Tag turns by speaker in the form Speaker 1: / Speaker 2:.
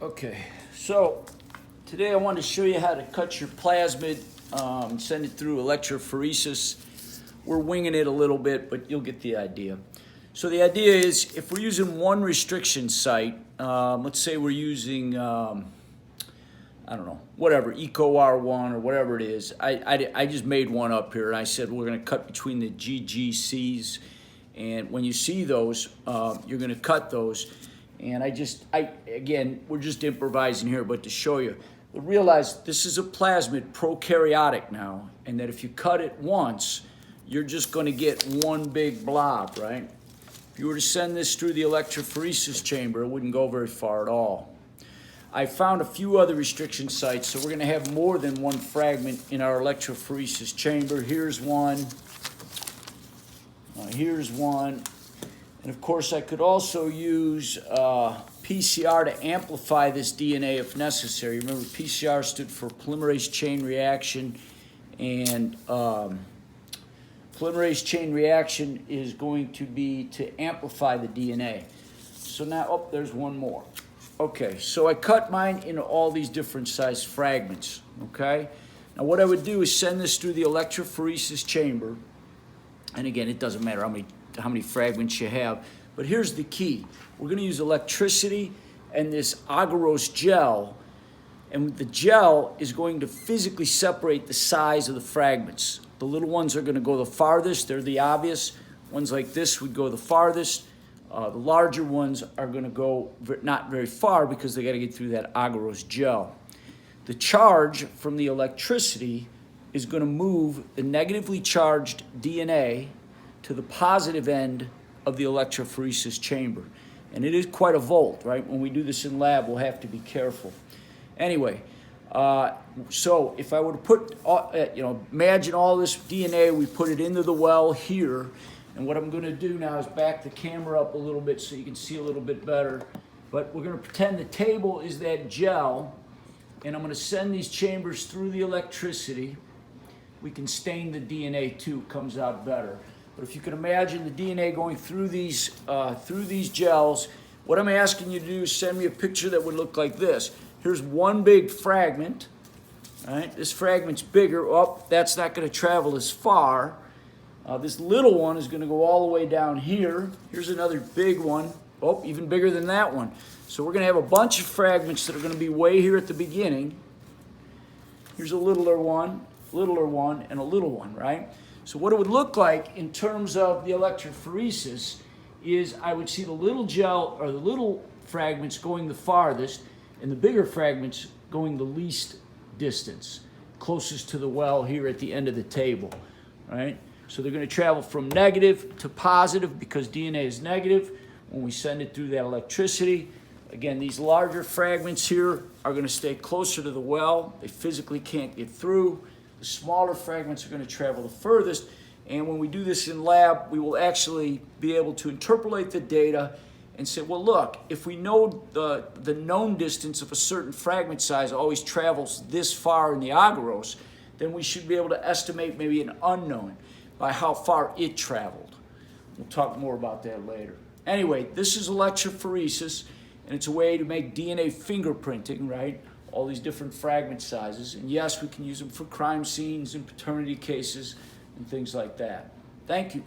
Speaker 1: Okay, so today I want to show you how to cut your plasmid, send it through electrophoresis. We're winging it a little bit, but you'll get the idea. So the idea is, if we're using one restriction site, let's say we're using, I don't know, whatever, Eco R1 or whatever it is. I just made one up here, and I said we're going to cut between the GGCs, and when you see those, you're going to cut those. And again, we're just improvising here, but to show you, realize this is a plasmid prokaryotic now, and that if you cut it once, you're just going to get one big blob, right? If you were to send this through the electrophoresis chamber, it wouldn't go very far at all. I found a few other restriction sites, so we're going to have more than one fragment in our electrophoresis chamber. Here's one. Here's one. And of course, I could also use PCR to amplify this DNA if necessary. Remember, PCR stood for polymerase chain reaction, and polymerase chain reaction is going to be to amplify the DNA. So now, oh, there's one more. Okay, so I cut mine into all these different size fragments, okay? Now what I would do is send this through the electrophoresis chamber, and again, it doesn't matter how many fragments you have, but here's the key. We're going to use electricity and this agarose gel, and the gel is going to physically separate the size of the fragments. The little ones are going to go the farthest. They're the obvious. Ones like this would go the farthest. The larger ones are going to go not very far because they got to get through that agarose gel. The charge from the electricity is going to move the negatively charged DNA to the positive end of the electrophoresis chamber. And it is quite a volt, right? When we do this in lab, we'll have to be careful. Anyway, so if I were to put, imagine all this DNA, we put it into the well here, and what I'm going to do now is back the camera up a little bit so you can see a little bit better. But we're going to pretend the table is that gel, and I'm going to send these chambers through the electricity. We can stain the DNA too, it comes out better. But if you can imagine the DNA going through these gels, what I'm asking you to do is send me a picture that would look like this. Here's one big fragment, right? This fragment's bigger. Oh, that's not going to travel as far. This little one is going to go all the way down here. Here's another big one. Oh, even bigger than that one. So we're going to have a bunch of fragments that are going to be way here at the beginning. Here's a littler one, and a little one, right? So what it would look like in terms of the electrophoresis is I would see the little gel or the little fragments going the farthest and the bigger fragments going the least distance, closest to the well here at the end of the table, right? So they're going to travel from negative to positive because DNA is negative when we send it through that electricity. Again, these larger fragments here are going to stay closer to the well. They physically can't get through. The smaller fragments are going to travel the furthest, and when we do this in lab, we will actually be able to interpolate the data and say, well, look, if we know the known distance of a certain fragment size always travels this far in the agarose, then we should be able to estimate maybe an unknown by how far it traveled. We'll talk more about that later. Anyway, this is electrophoresis, and it's a way to make DNA fingerprinting, right? All these different fragment sizes. And yes, we can use them for crime scenes and paternity cases and things like that. Thank you.